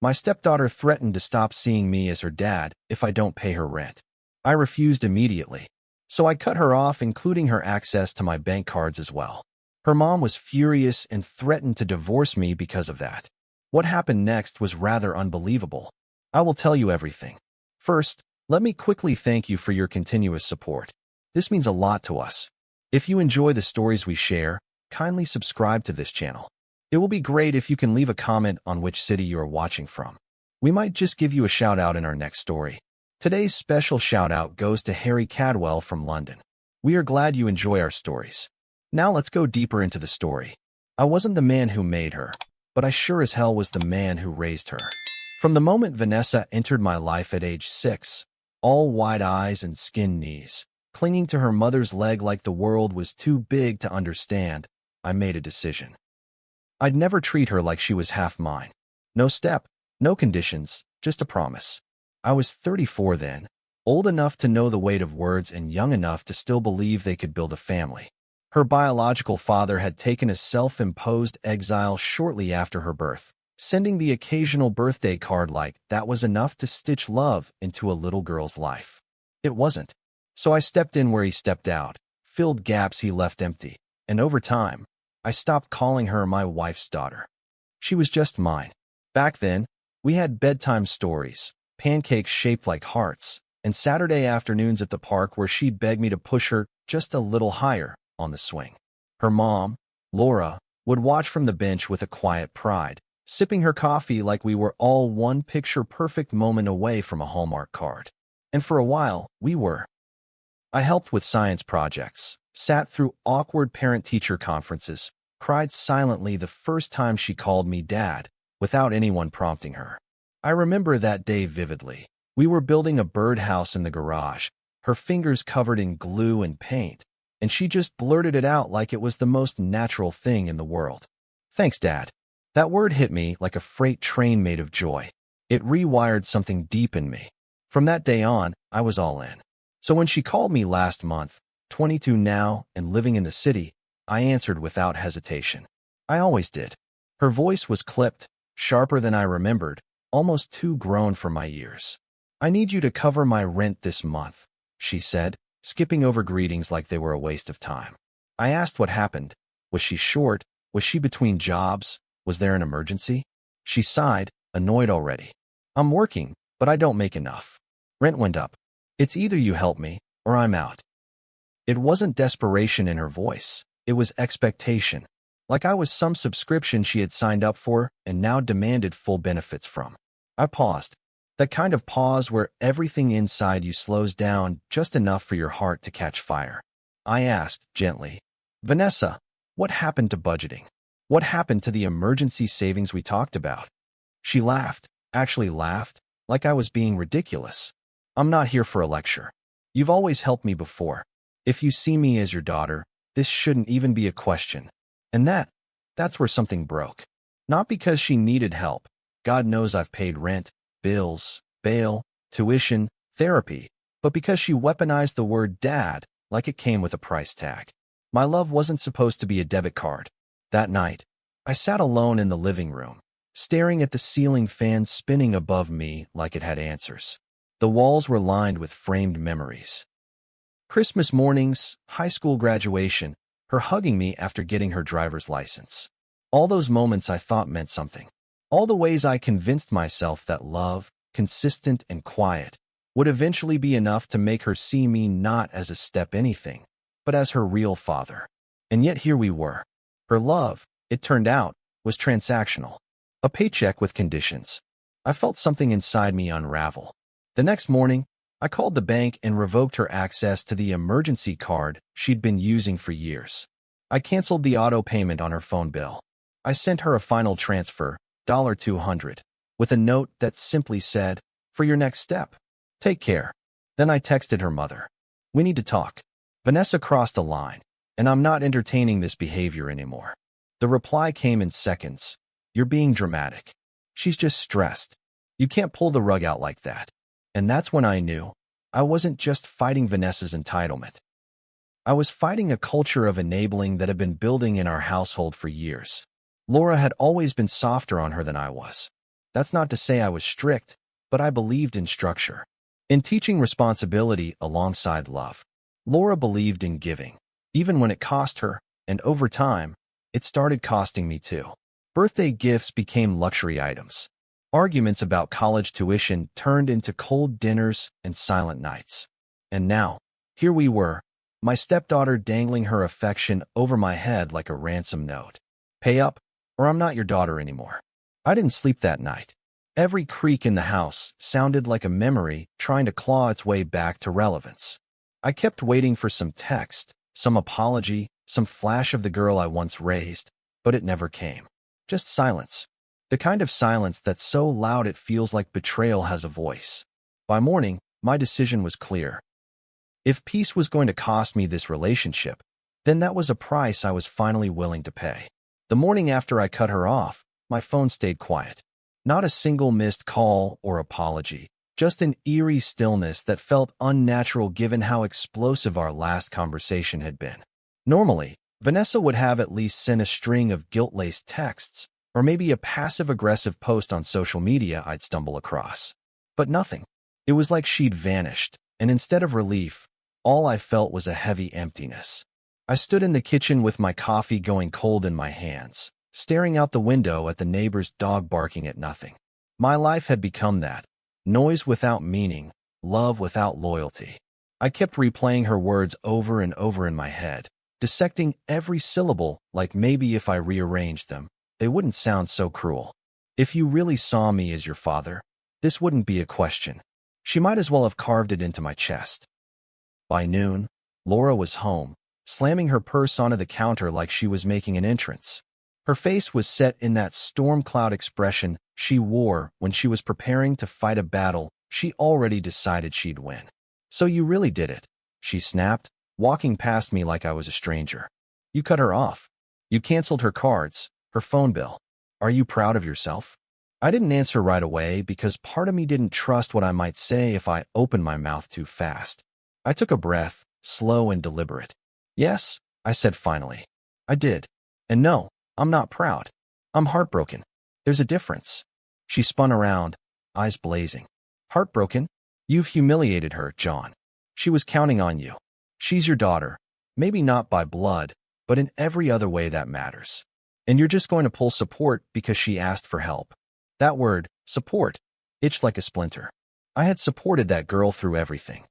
My stepdaughter threatened to stop seeing me as her dad if I don't pay her rent. I refused immediately, so I cut her off, including her access to my bank cards as well. Her mom was furious and threatened to divorce me because of that. What happened next was rather unbelievable. I will tell you everything. First, let me quickly thank you for your continuous support. This means a lot to us. If you enjoy the stories we share, kindly subscribe to this channel. It will be great if you can leave a comment on which city you are watching from. We might just give you a shout out in our next story. Today's special shout out goes to Harry Cadwell from London. We are glad you enjoy our stories. Now let's go deeper into the story. I wasn't the man who made her, but I sure as hell was the man who raised her. From the moment Vanessa entered my life at age 6, all wide eyes and skinned knees, clinging to her mother's leg like the world was too big to understand, I made a decision. I'd never treat her like she was half mine. No step, no conditions, just a promise. I was 34 then, old enough to know the weight of words and young enough to still believe they could build a family. Her biological father had taken a self-imposed exile shortly after her birth, sending the occasional birthday card like that was enough to stitch love into a little girl's life. It wasn't. So I stepped in where he stepped out, filled gaps he left empty, and over time, I stopped calling her my wife's daughter. She was just mine. Back then, we had bedtime stories, pancakes shaped like hearts, and Saturday afternoons at the park where she'd beg me to push her just a little higher on the swing. Her mom, Laura, would watch from the bench with a quiet pride, sipping her coffee like we were all one picture-perfect moment away from a Hallmark card. And for a while, we were. I helped with science projects, sat through awkward parent-teacher conferences, cried silently the first time she called me dad, without anyone prompting her. I remember that day vividly. We were building a birdhouse in the garage, her fingers covered in glue and paint, and she just blurted it out like it was the most natural thing in the world. Thanks, Dad. That word hit me like a freight train made of joy. It rewired something deep in me. From that day on, I was all in. So when she called me last month, 22 now and living in the city, I answered without hesitation. I always did. Her voice was clipped, sharper than I remembered, almost too grown for my ears. I need you to cover my rent this month, she said, skipping over greetings like they were a waste of time. I asked what happened. Was she short? Was she between jobs? Was there an emergency? She sighed, annoyed already. I'm working, but I don't make enough. Rent went up. It's either you help me, or I'm out. It wasn't desperation in her voice. It was expectation. Like I was some subscription she had signed up for and now demanded full benefits from. I paused. That kind of pause where everything inside you slows down just enough for your heart to catch fire. I asked, gently, Vanessa, what happened to budgeting? What happened to the emergency savings we talked about? She laughed, actually laughed, like I was being ridiculous. I'm not here for a lecture. You've always helped me before. If you see me as your daughter, this shouldn't even be a question. And that's where something broke. Not because she needed help. God knows I've paid rent, bills, bail, tuition, therapy, but because she weaponized the word dad like it came with a price tag. My love wasn't supposed to be a debit card. That night, I sat alone in the living room, staring at the ceiling fan spinning above me like it had answers. The walls were lined with framed memories. Christmas mornings, high school graduation, her hugging me after getting her driver's license. All those moments I thought meant something. All the ways I convinced myself that love, consistent and quiet, would eventually be enough to make her see me not as a step anything, but as her real father. And yet here we were. Her love, it turned out, was transactional. A paycheck with conditions. I felt something inside me unravel. The next morning, I called the bank and revoked her access to the emergency card she'd been using for years. I canceled the auto payment on her phone bill. I sent her a final transfer, $200, with a note that simply said, for your next step. Take care. Then I texted her mother. We need to talk. Vanessa crossed a line, and I'm not entertaining this behavior anymore. The reply came in seconds. You're being dramatic. She's just stressed. You can't pull the rug out like that. And that's when I knew I wasn't just fighting Vanessa's entitlement. I was fighting a culture of enabling that had been building in our household for years. Laura had always been softer on her than I was. That's not to say I was strict, but I believed in structure. In teaching responsibility alongside love. Laura believed in giving, even when it cost her, and over time, it started costing me too. Birthday gifts became luxury items. Arguments about college tuition turned into cold dinners and silent nights. And now, here we were, my stepdaughter dangling her affection over my head like a ransom note. Pay up, or I'm not your daughter anymore. I didn't sleep that night. Every creak in the house sounded like a memory trying to claw its way back to relevance. I kept waiting for some text, some apology, some flash of the girl I once raised, but it never came. Just silence. The kind of silence that's so loud it feels like betrayal has a voice. By morning, my decision was clear. If peace was going to cost me this relationship, then that was a price I was finally willing to pay. The morning after I cut her off, my phone stayed quiet. Not a single missed call or apology, just an eerie stillness that felt unnatural given how explosive our last conversation had been. Normally, Vanessa would have at least sent a string of guilt-laced texts, or maybe a passive-aggressive post on social media I'd stumble across. But nothing. It was like she'd vanished, and instead of relief, all I felt was a heavy emptiness. I stood in the kitchen with my coffee going cold in my hands, staring out the window at the neighbor's dog barking at nothing. My life had become that. Noise without meaning, love without loyalty. I kept replaying her words over and over in my head, dissecting every syllable like maybe if I rearranged them, they wouldn't sound so cruel. If you really saw me as your father, this wouldn't be a question. She might as well have carved it into my chest. By noon, Laura was home, slamming her purse onto the counter like she was making an entrance. Her face was set in that storm cloud expression she wore when she was preparing to fight a battle she already decided she'd win. So you really did it, she snapped, walking past me like I was a stranger. You cut her off. You canceled her cards, her phone bill. Are you proud of yourself? I didn't answer right away because part of me didn't trust what I might say if I opened my mouth too fast. I took a breath, slow and deliberate. Yes, I said finally. I did. And no, I'm not proud. I'm heartbroken. There's a difference. She spun around, eyes blazing. Heartbroken? You've humiliated her, John. She was counting on you. She's your daughter. Maybe not by blood, but in every other way that matters. And you're just going to pull support because she asked for help. That word, support, itched like a splinter. I had supported that girl through everything.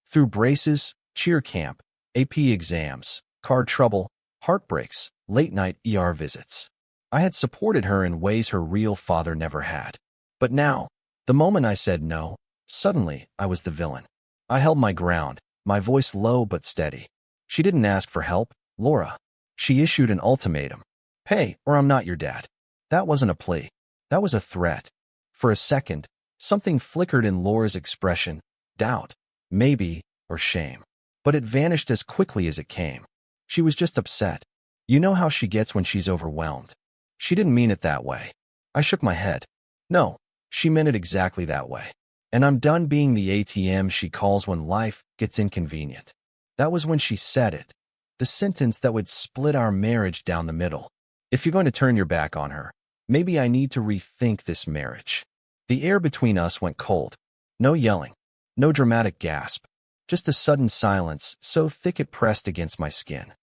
Through braces, cheer camp, AP exams, car trouble, heartbreaks, late-night ER visits. I had supported her in ways her real father never had. But now, the moment I said no, suddenly I was the villain. I held my ground, my voice low but steady. She didn't ask for help, Laura. She issued an ultimatum. Pay, or I'm not your dad. That wasn't a plea. That was a threat. For a second, something flickered in Laura's expression, doubt, maybe, or shame. But it vanished as quickly as it came. She was just upset. You know how she gets when she's overwhelmed. She didn't mean it that way. I shook my head. No, she meant it exactly that way. And I'm done being the ATM she calls when life gets inconvenient. That was when she said it. The sentence that would split our marriage down the middle. If you're going to turn your back on her, maybe I need to rethink this marriage. The air between us went cold. No yelling. No dramatic gasp. Just a sudden silence so thick it pressed against my skin.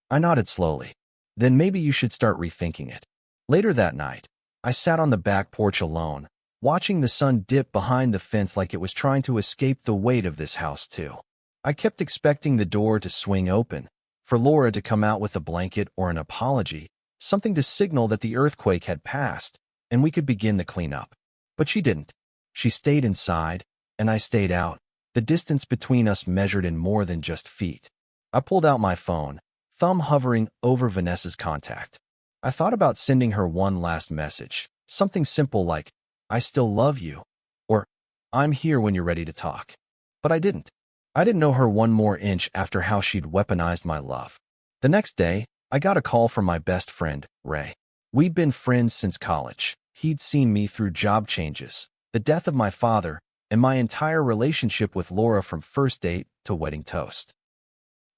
I nodded slowly. Then maybe you should start rethinking it. Later that night, I sat on the back porch alone, watching the sun dip behind the fence like it was trying to escape the weight of this house too. I kept expecting the door to swing open, for Laura to come out with a blanket or an apology, something to signal that the earthquake had passed, and we could begin the cleanup. But she didn't. She stayed inside, and I stayed out, the distance between us measured in more than just feet. I pulled out my phone, thumb hovering over Vanessa's contact. I thought about sending her one last message, something simple like, I still love you, or I'm here when you're ready to talk. But I didn't. I didn't know her one more inch after how she'd weaponized my love. The next day, I got a call from my best friend, Ray. We'd been friends since college. He'd seen me through job changes, the death of my father, and my entire relationship with Laura from first date to wedding toast.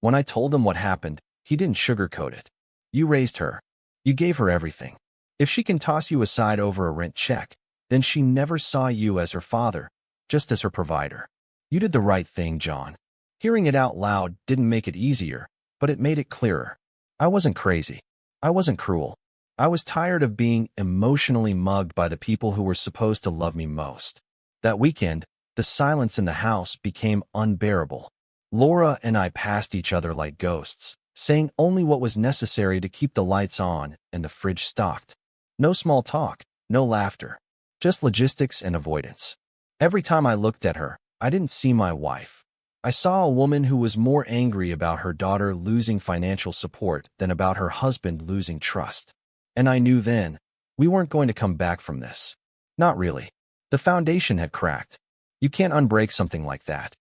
When I told him what happened, he didn't sugarcoat it. You raised her. You gave her everything. If she can toss you aside over a rent check, then she never saw you as her father, just as her provider. You did the right thing, John. Hearing it out loud didn't make it easier, but it made it clearer. I wasn't crazy. I wasn't cruel. I was tired of being emotionally mugged by the people who were supposed to love me most. That weekend, the silence in the house became unbearable. Laura and I passed each other like ghosts, saying only what was necessary to keep the lights on and the fridge stocked. No small talk, no laughter, just logistics and avoidance. Every time I looked at her, I didn't see my wife. I saw a woman who was more angry about her daughter losing financial support than about her husband losing trust. And I knew then, we weren't going to come back from this. Not really. The foundation had cracked. You can't unbreak something like that.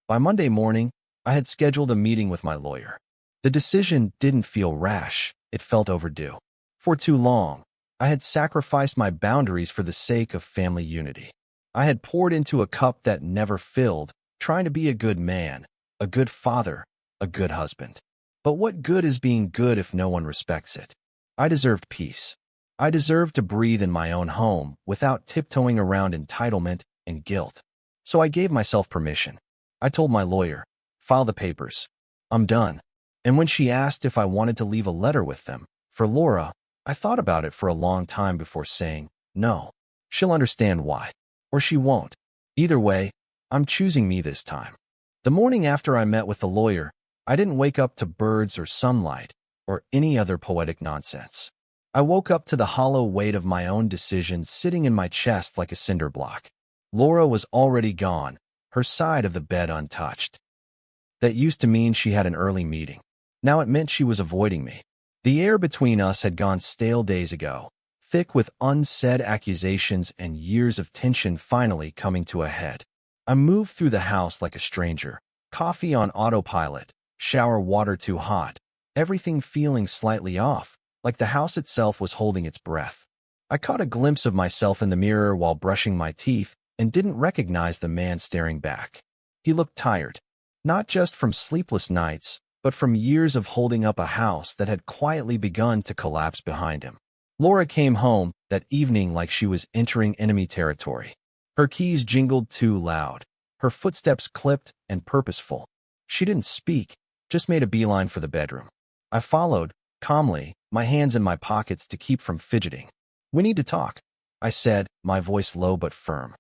By Monday morning, I had scheduled a meeting with my lawyer. The decision didn't feel rash, it felt overdue. For too long, I had sacrificed my boundaries for the sake of family unity. I had poured into a cup that never filled, trying to be a good man, a good father, a good husband. But what good is being good if no one respects it? I deserved peace. I deserved to breathe in my own home without tiptoeing around entitlement and guilt. So I gave myself permission. I told my lawyer, file the papers. I'm done. And when she asked if I wanted to leave a letter with them, for Laura, I thought about it for a long time before saying, no. She'll understand why. Or she won't. Either way, I'm choosing me this time. The morning after I met with the lawyer, I didn't wake up to birds or sunlight or any other poetic nonsense. I woke up to the hollow weight of my own decision sitting in my chest like a cinder block. Laura was already gone, her side of the bed untouched. That used to mean she had an early meeting. Now it meant she was avoiding me. The air between us had gone stale days ago, thick with unsaid accusations and years of tension finally coming to a head. I moved through the house like a stranger, coffee on autopilot, shower water too hot, everything feeling slightly off, like the house itself was holding its breath. I caught a glimpse of myself in the mirror while brushing my teeth and didn't recognize the man staring back. He looked tired, not just from sleepless nights, but from years of holding up a house that had quietly begun to collapse behind him. Laura came home that evening like she was entering enemy territory. Her keys jingled too loud, her footsteps clipped and purposeful. She didn't speak, just made a beeline for the bedroom. I followed, calmly, my hands in my pockets to keep from fidgeting. We need to talk, I said, my voice low but firm.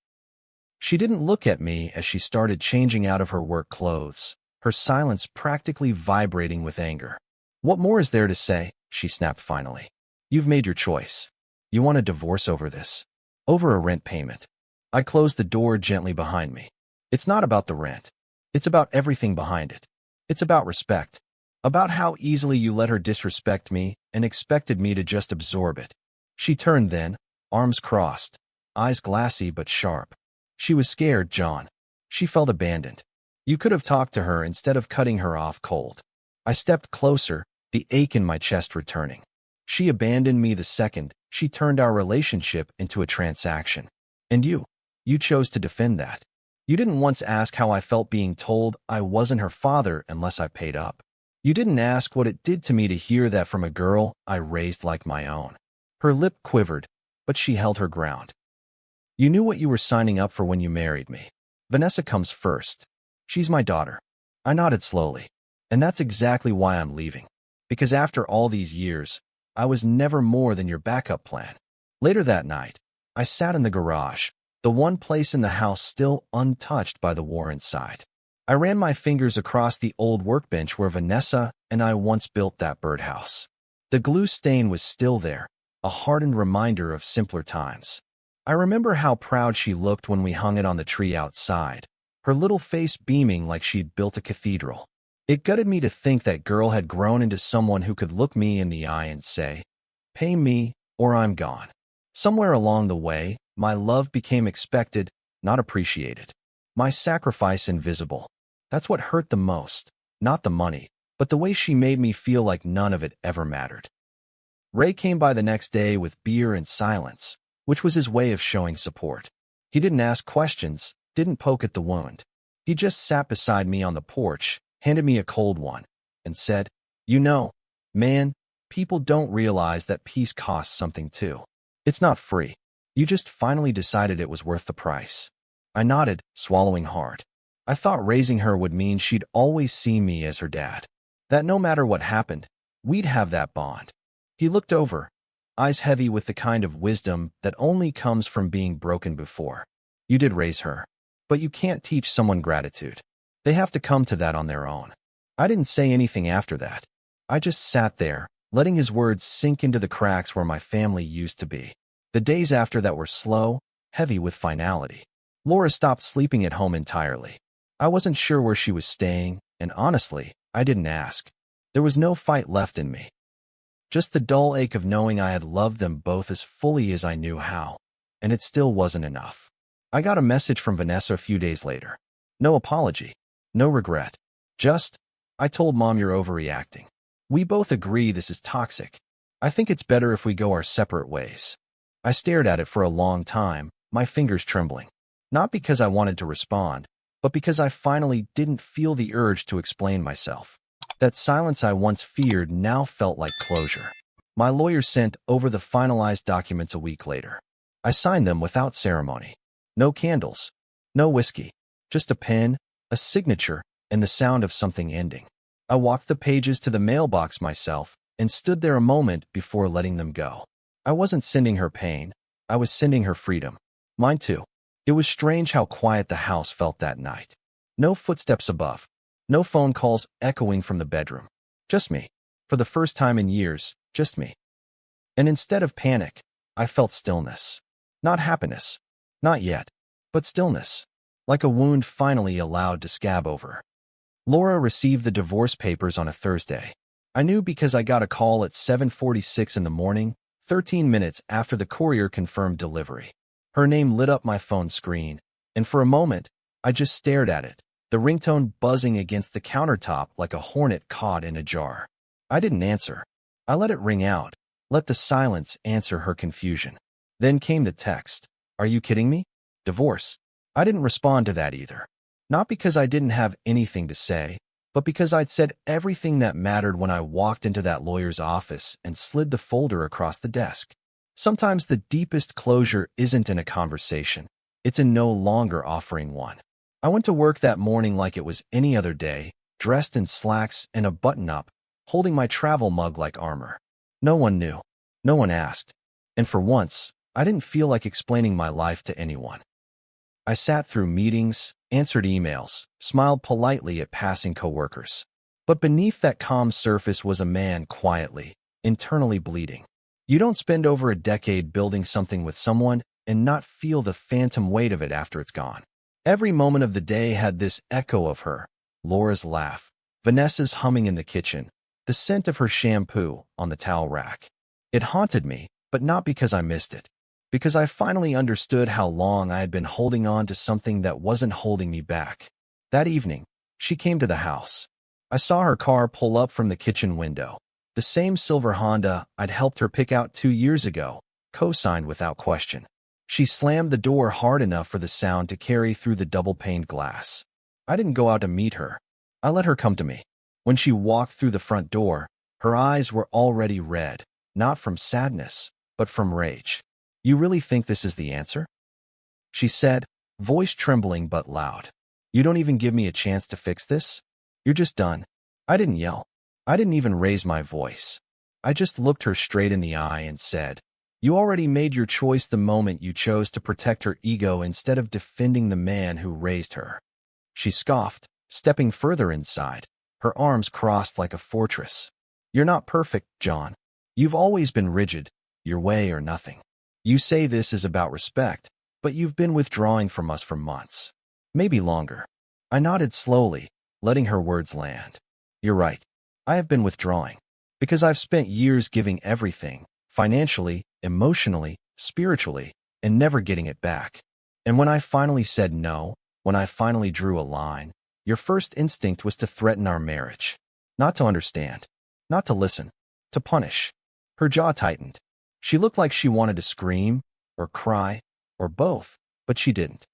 She didn't look at me as she started changing out of her work clothes, her silence practically vibrating with anger. What more is there to say? She snapped finally. You've made your choice. You want a divorce over this. Over a rent payment. I closed the door gently behind me. It's not about the rent. It's about everything behind it. It's about respect. About how easily you let her disrespect me and expected me to just absorb it. She turned then, arms crossed, eyes glassy but sharp. She was scared, John. She felt abandoned. You could have talked to her instead of cutting her off cold. I stepped closer, the ache in my chest returning. She abandoned me the second she turned our relationship into a transaction. And you chose to defend that. You didn't once ask how I felt being told I wasn't her father unless I paid up. You didn't ask what it did to me to hear that from a girl I raised like my own. Her lip quivered, but she held her ground. You knew what you were signing up for when you married me. Vanessa comes first. She's my daughter. I nodded slowly. And that's exactly why I'm leaving. Because after all these years, I was never more than your backup plan. Later that night, I sat in the garage, the one place in the house still untouched by the war inside. I ran my fingers across the old workbench where Vanessa and I once built that birdhouse. The glue stain was still there, a hardened reminder of simpler times. I remember how proud she looked when we hung it on the tree outside, her little face beaming like she'd built a cathedral. It gutted me to think that girl had grown into someone who could look me in the eye and say, "Pay me, or I'm gone." Somewhere along the way, my love became expected, not appreciated. My sacrifice invisible. That's what hurt the most, not the money, but the way she made me feel like none of it ever mattered. Ray came by the next day with beer and silence, which was his way of showing support. He didn't ask questions, didn't poke at the wound. He just sat beside me on the porch, handed me a cold one, and said, "You know, man, People don't realize that peace costs something too. It's not free. You just finally decided it was worth the price. I nodded, swallowing hard. I thought raising her would mean she'd always see me as her dad. That no matter what happened, we'd have that bond. He looked over, eyes heavy with the kind of wisdom that only comes from being broken before. You did raise her, but you can't teach someone gratitude. They have to come to that on their own. I didn't say anything after that. I just sat there, letting his words sink into the cracks where my family used to be. The days after that were slow, heavy with finality. Laura stopped sleeping at home entirely. I wasn't sure where she was staying, and honestly, I didn't ask. There was no fight left in me. Just the dull ache of knowing I had loved them both as fully as I knew how. And it still wasn't enough. I got a message from Vanessa a few days later. No apology. No regret. Just, I told Mom you're overreacting. We both agree this is toxic. I think it's better if we go our separate ways. I stared at it for a long time, my fingers trembling. Not because I wanted to respond, but because I finally didn't feel the urge to explain myself. That silence I once feared now felt like closure. My lawyer sent over the finalized documents a week later. I signed them without ceremony. No candles, no whiskey, just a pen, a signature, and the sound of something ending. I walked the pages to the mailbox myself and stood there a moment before letting them go. I wasn't sending her pain. I was sending her freedom. Mine too. It was strange how quiet the house felt that night. No footsteps above. No phone calls echoing from the bedroom. Just me. For the first time in years, just me. And instead of panic, I felt stillness. Not happiness. Not yet. But stillness. Like a wound finally allowed to scab over. Laura received the divorce papers on a Thursday. I knew because I got a call at 7:46 in the morning, 13 minutes after the courier confirmed delivery. Her name lit up my phone screen, and for a moment, I just stared at it, the ringtone buzzing against the countertop like a hornet caught in a jar. I didn't answer. I let it ring out, let the silence answer her confusion. Then came the text. Are you kidding me? Divorce. I didn't respond to that either. Not because I didn't have anything to say, but because I'd said everything that mattered when I walked into that lawyer's office and slid the folder across the desk. Sometimes the deepest closure isn't in a conversation. It's in no longer offering one. I went to work that morning like it was any other day, dressed in slacks and a button-up, holding my travel mug like armor. No one knew. No one asked. And for once, I didn't feel like explaining my life to anyone. I sat through meetings, answered emails, smiled politely at passing coworkers. But beneath that calm surface was a man quietly, internally bleeding. You don't spend over a decade building something with someone and not feel the phantom weight of it after it's gone. Every moment of the day had this echo of her, Laura's laugh, Vanessa's humming in the kitchen, the scent of her shampoo on the towel rack. It haunted me, but not because I missed it. Because I finally understood how long I had been holding on to something that wasn't holding me back. That evening, she came to the house. I saw her car pull up from the kitchen window. The same silver Honda I'd helped her pick out 2 years ago, co-signed without question. She slammed the door hard enough for the sound to carry through the double-paned glass. I didn't go out to meet her. I let her come to me. When she walked through the front door, her eyes were already red, not from sadness, but from rage. You really think this is the answer? She said, voice trembling but loud. You don't even give me a chance to fix this? You're just done. I didn't yell. I didn't even raise my voice. I just looked her straight in the eye and said, you already made your choice the moment you chose to protect her ego instead of defending the man who raised her. She scoffed, stepping further inside, her arms crossed like a fortress. You're not perfect, John. You've always been rigid, your way or nothing. You say this is about respect, but you've been withdrawing from us for months. Maybe longer. I nodded slowly, letting her words land. You're right. I have been withdrawing. Because I've spent years giving everything, financially, emotionally, spiritually, and never getting it back. And when I finally said no, when I finally drew a line, your first instinct was to threaten our marriage. Not to understand. Not to listen. To punish. Her jaw tightened. She looked like she wanted to scream, or cry, or both, but she didn't.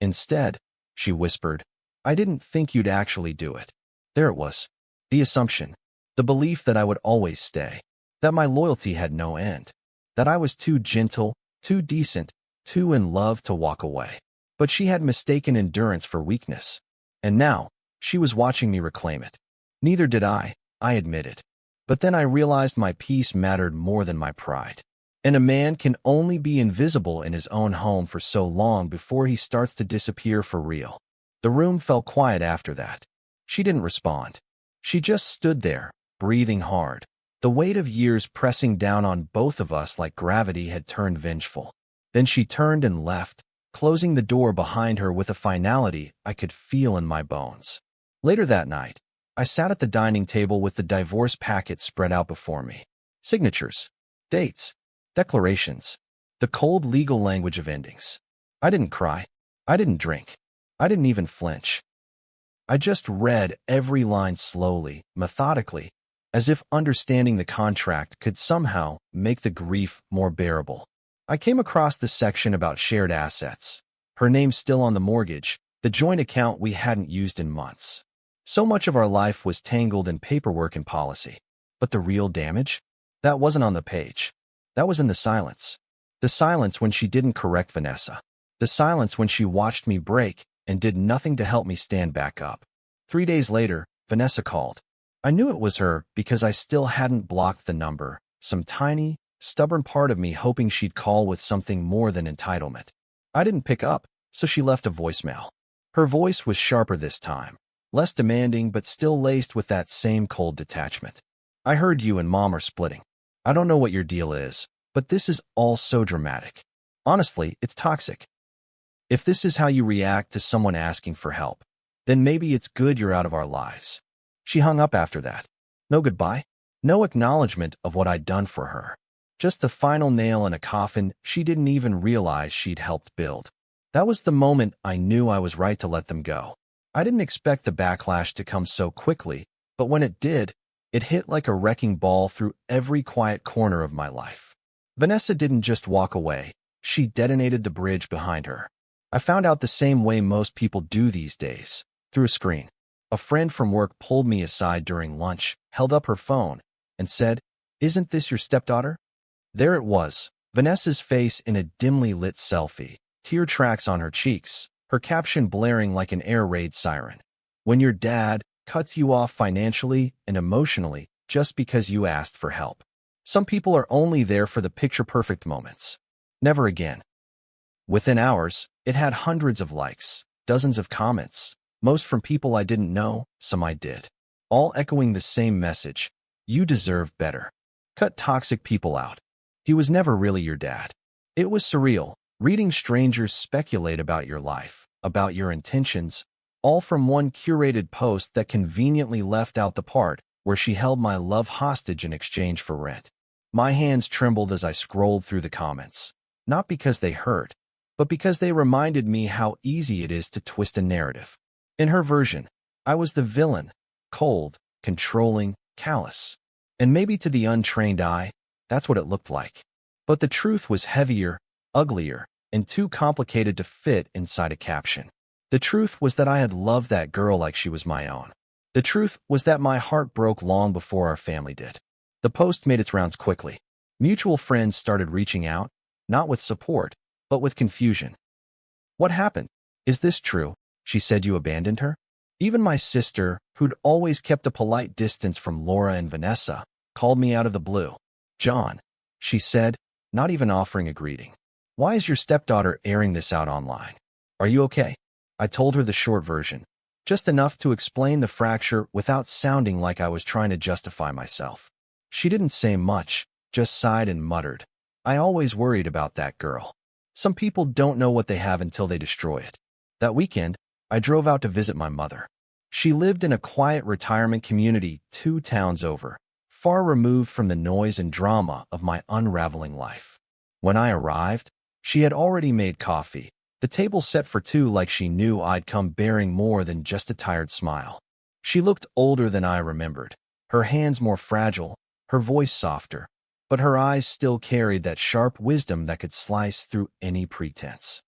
Instead, she whispered, I didn't think you'd actually do it. There it was. The assumption. The belief that I would always stay. that my loyalty had no end, that I was too gentle, too decent, too in love to walk away. But she had mistaken endurance for weakness, and now she was watching me reclaim it. Neither did I admitted. But then I realized my peace mattered more than my pride. And a man can only be invisible in his own home for so long before he starts to disappear for real. The room fell quiet after that. She didn't respond. She just stood there, breathing hard. The weight of years pressing down on both of us like gravity had turned vengeful. Then she turned and left, closing the door behind her with a finality I could feel in my bones. Later that night, I sat at the dining table with the divorce packet spread out before me. Signatures, dates, declarations, the cold legal language of endings. I didn't cry. I didn't drink. I didn't even flinch. I just read every line slowly, methodically, as if understanding the contract could somehow make the grief more bearable. I came across the section about shared assets. Her name still on the mortgage, the joint account we hadn't used in months. So much of our life was tangled in paperwork and policy. But the real damage? That wasn't on the page. That was in the silence. The silence when she didn't correct Vanessa. The silence when she watched me break and did nothing to help me stand back up. 3 days later, Vanessa called. I knew it was her because I still hadn't blocked the number, some tiny, stubborn part of me hoping she'd call with something more than entitlement. I didn't pick up, so she left a voicemail. Her voice was sharper this time. Less demanding, but still laced with that same cold detachment. I heard you and Mom are splitting. I don't know what your deal is, but this is all so dramatic. Honestly, it's toxic. If this is how you react to someone asking for help, then maybe it's good you're out of our lives. She hung up after that. No goodbye. No acknowledgement of what I'd done for her. Just the final nail in a coffin she didn't even realize she'd helped build. That was the moment I knew I was right to let them go. I didn't expect the backlash to come so quickly, but when it did, it hit like a wrecking ball through every quiet corner of my life. Vanessa didn't just walk away. She detonated the bridge behind her. I found out the same way most people do these days, through a screen. A friend from work pulled me aside during lunch, held up her phone, and said, "Isn't this your stepdaughter?" There it was, Vanessa's face in a dimly lit selfie, tear tracks on her cheeks, her caption blaring like an air raid siren. When your dad cuts you off financially and emotionally just because you asked for help. Some people are only there for the picture-perfect moments. Never again. Within hours, it had hundreds of likes, dozens of comments, most from people I didn't know, some I did. All echoing the same message: you deserve better. Cut toxic people out. He was never really your dad. It was surreal, reading strangers speculate about your life, about your intentions, all from one curated post that conveniently left out the part where she held my love hostage in exchange for rent. My hands trembled as I scrolled through the comments, not because they hurt, but because they reminded me how easy it is to twist a narrative. In her version, I was the villain, cold, controlling, callous. And maybe to the untrained eye, that's what it looked like. But the truth was heavier, uglier, and too complicated to fit inside a caption. The truth was that I had loved that girl like she was my own. The truth was that my heart broke long before our family did. The post made its rounds quickly. Mutual friends started reaching out, not with support, but with confusion. "What happened? Is this true? She said you abandoned her?" Even my sister, who'd always kept a polite distance from Laura and Vanessa, called me out of the blue. "John," she said, not even offering a greeting. "Why is your stepdaughter airing this out online? Are you okay?" I told her the short version, just enough to explain the fracture without sounding like I was trying to justify myself. She didn't say much, just sighed and muttered, "I always worried about that girl. Some people don't know what they have until they destroy it." That weekend, I drove out to visit my mother. She lived in a quiet retirement community 2 towns over, far removed from the noise and drama of my unraveling life. When I arrived, she had already made coffee, the table set for 2 like she knew I'd come bearing more than just a tired smile. She looked older than I remembered, her hands more fragile, her voice softer, but her eyes still carried that sharp wisdom that could slice through any pretense.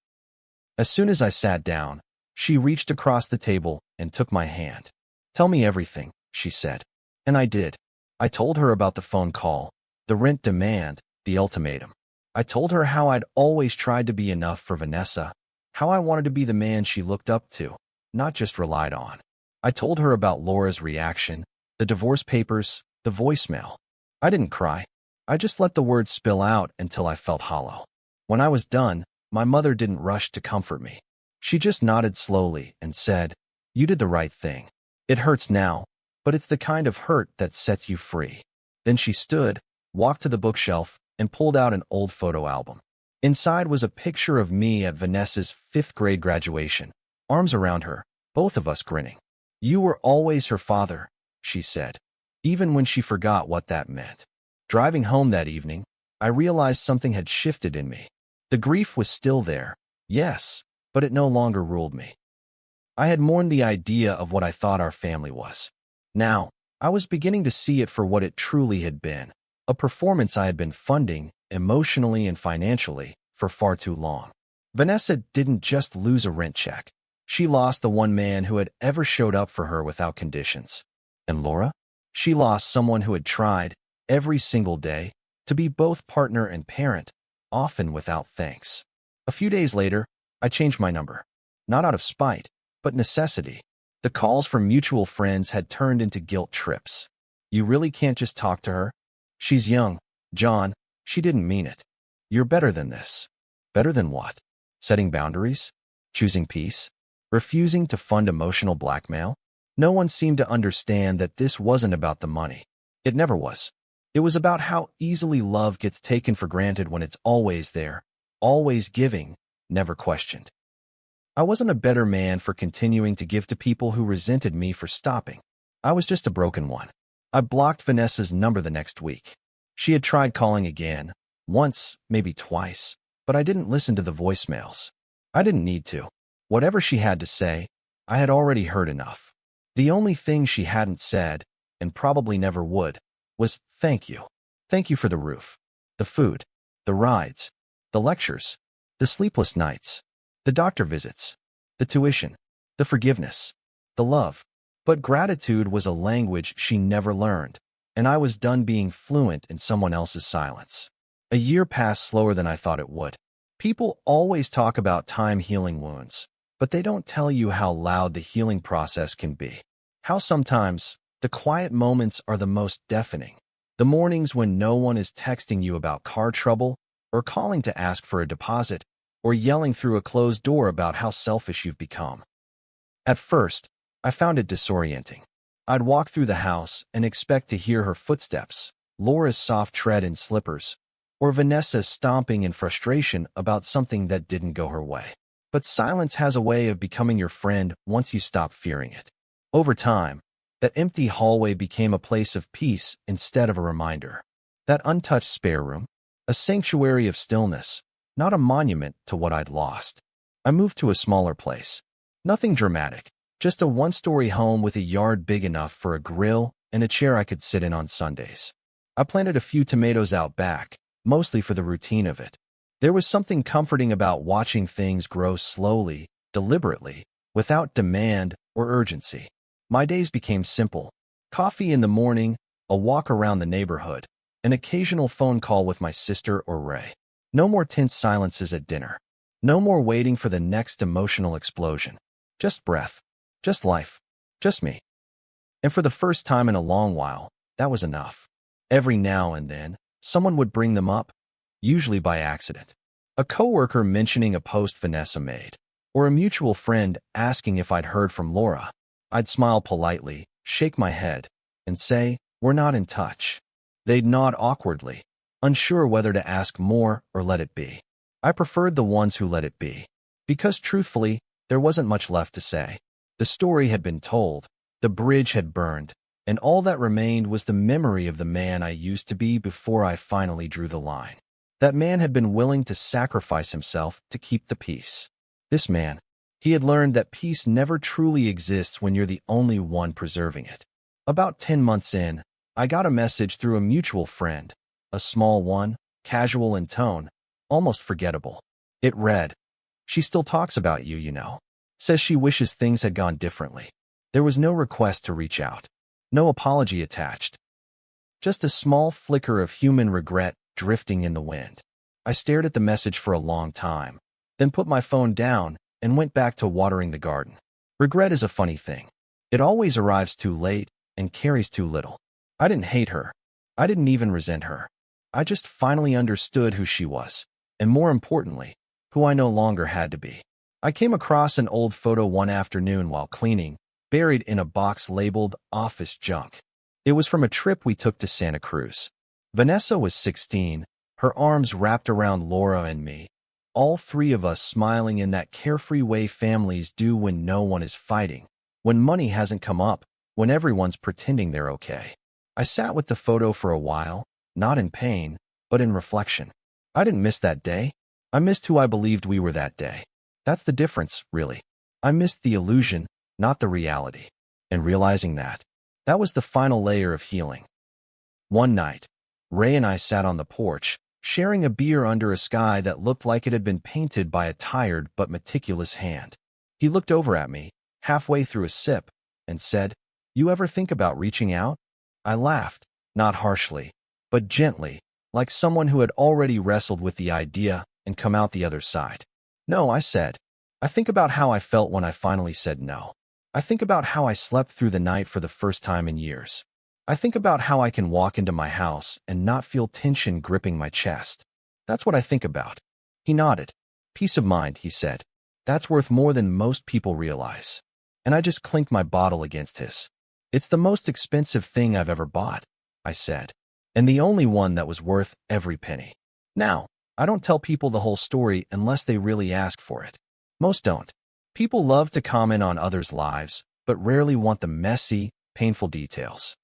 As soon as I sat down, she reached across the table and took my hand. "Tell me everything," she said. And I did. I told her about the phone call, the rent demand, the ultimatum. I told her how I'd always tried to be enough for Vanessa, how I wanted to be the man she looked up to, not just relied on. I told her about Laura's reaction, the divorce papers, the voicemail. I didn't cry. I just let the words spill out until I felt hollow. When I was done, my mother didn't rush to comfort me. She just nodded slowly and said, "You did the right thing. It hurts now, but it's the kind of hurt that sets you free." Then she stood, walked to the bookshelf, and pulled out an old photo album. Inside was a picture of me at Vanessa's fifth-grade graduation, arms around her, both of us grinning. "You were always her father," she said, even when she forgot what that meant. Driving home that evening, I realized something had shifted in me. The grief was still there, yes, but it no longer ruled me. I had mourned the idea of what I thought our family was. Now, I was beginning to see it for what it truly had been, a performance I had been funding, emotionally and financially, for far too long. Vanessa didn't just lose a rent check. She lost the one man who had ever showed up for her without conditions. And Laura? She lost someone who had tried, every single day, to be both partner and parent, often without thanks. A few days later, I changed my number. Not out of spite, but necessity. The calls from mutual friends had turned into guilt trips. "You really can't just talk to her? She's young. John, she didn't mean it. You're better than this." Better than what? Setting boundaries? Choosing peace? Refusing to fund emotional blackmail? No one seemed to understand that this wasn't about the money. It never was. It was about how easily love gets taken for granted when it's always there, always giving, never questioned. I wasn't a better man for continuing to give to people who resented me for stopping. I was just a broken one. I blocked Vanessa's number the next week. She had tried calling again, once, maybe twice, but I didn't listen to the voicemails. I didn't need to. Whatever she had to say, I had already heard enough. The only thing she hadn't said, and probably never would, was thank you. Thank you for the roof, the food, the rides, the lectures, the sleepless nights, the doctor visits, the tuition, the forgiveness, the love. But gratitude was a language she never learned, and I was done being fluent in someone else's silence. A year passed slower than I thought it would. People always talk about time healing wounds, but they don't tell you how loud the healing process can be. How sometimes the quiet moments are the most deafening. The mornings when no one is texting you about car trouble, or calling to ask for a deposit, or yelling through a closed door about how selfish you've become. At first, I found it disorienting. I'd walk through the house and expect to hear her footsteps, Laura's soft tread in slippers, or Vanessa stomping in frustration about something that didn't go her way. But silence has a way of becoming your friend once you stop fearing it. Over time, that empty hallway became a place of peace instead of a reminder. That untouched spare room, a sanctuary of stillness, not a monument to what I'd lost. I moved to a smaller place. Nothing dramatic, just a one-story home with a yard big enough for a grill and a chair I could sit in on Sundays. I planted a few tomatoes out back, mostly for the routine of it. There was something comforting about watching things grow slowly, deliberately, without demand or urgency. My days became simple. Coffee in the morning, a walk around the neighborhood, an occasional phone call with my sister or Ray. No more tense silences at dinner. No more waiting for the next emotional explosion. Just breath. Just life. Just me. And for the first time in a long while, that was enough. Every now and then, someone would bring them up, usually by accident. A coworker mentioning a post Vanessa made, or a mutual friend asking if I'd heard from Laura. I'd smile politely, shake my head, and say, "We're not in touch." They'd nod awkwardly, unsure whether to ask more or let it be. I preferred the ones who let it be, because truthfully, there wasn't much left to say. The story had been told, the bridge had burned, and all that remained was the memory of the man I used to be before I finally drew the line. That man had been willing to sacrifice himself to keep the peace. This man, he had learned that peace never truly exists when you're the only one preserving it. About 10 months in, I got a message through a mutual friend, a small one, casual in tone, almost forgettable. It read, "She still talks about you, you know. Says she wishes things had gone differently." There was no request to reach out. No apology attached. Just a small flicker of human regret drifting in the wind. I stared at the message for a long time, then put my phone down and went back to watering the garden. Regret is a funny thing. It always arrives too late and carries too little. I didn't hate her. I didn't even resent her. I just finally understood who she was, and more importantly, who I no longer had to be. I came across an old photo one afternoon while cleaning, buried in a box labeled office junk. It was from a trip we took to Santa Cruz. Vanessa was 16, her arms wrapped around Laura and me, all three of us smiling in that carefree way families do when no one is fighting, when money hasn't come up, when everyone's pretending they're okay. I sat with the photo for a while, not in pain, but in reflection. I didn't miss that day. I missed who I believed we were that day. That's the difference, really. I missed the illusion, not the reality. And realizing that was the final layer of healing. One night, Ray and I sat on the porch, sharing a beer under a sky that looked like it had been painted by a tired but meticulous hand. He looked over at me, halfway through a sip, and said, "You ever think about reaching out?" I laughed, not harshly, but gently, like someone who had already wrestled with the idea and come out the other side. "No," I said. "I think about how I felt when I finally said no. I think about how I slept through the night for the first time in years. I think about how I can walk into my house and not feel tension gripping my chest. That's what I think about." He nodded. "Peace of mind," he said. "That's worth more than most people realize." And I just clinked my bottle against his. "It's the most expensive thing I've ever bought," I said, "and the only one that was worth every penny." Now, I don't tell people the whole story unless they really ask for it. Most don't. People love to comment on others' lives, but rarely want the messy, painful details.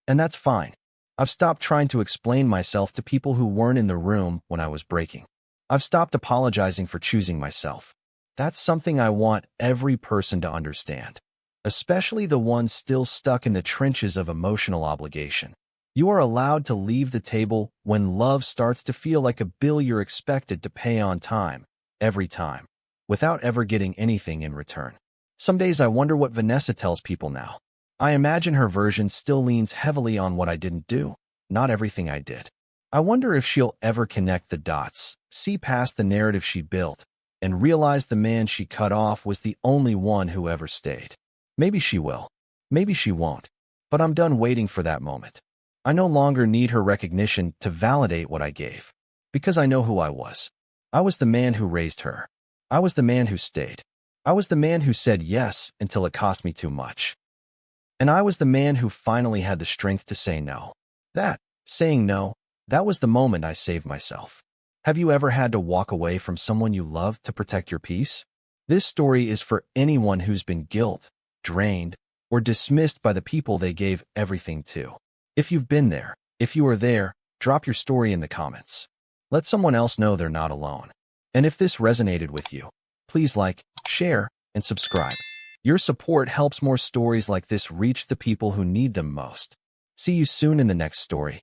And that's fine. I've stopped trying to explain myself to people who weren't in the room when I was breaking. I've stopped apologizing for choosing myself. That's something I want every person to understand, especially the ones still stuck in the trenches of emotional obligation. You are allowed to leave the table when love starts to feel like a bill you're expected to pay on time, every time, without ever getting anything in return. Some days I wonder what Vanessa tells people now. I imagine her version still leans heavily on what I didn't do, not everything I did. I wonder if she'll ever connect the dots, see past the narrative she built, and realize the man she cut off was the only one who ever stayed. Maybe she will. Maybe she won't. But I'm done waiting for that moment. I no longer need her recognition to validate what I gave, because I know who I was. I was the man who raised her. I was the man who stayed. I was the man who said yes until it cost me too much. And I was the man who finally had the strength to say no. Saying no, that was the moment I saved myself. Have you ever had to walk away from someone you loved to protect your peace? This story is for anyone who's been guilt, drained, or dismissed by the people they gave everything to. If you've been there, if you are there, drop your story in the comments. Let someone else know they're not alone. And if this resonated with you, please like, share, and subscribe. Your support helps more stories like this reach the people who need them most. See you soon in the next story.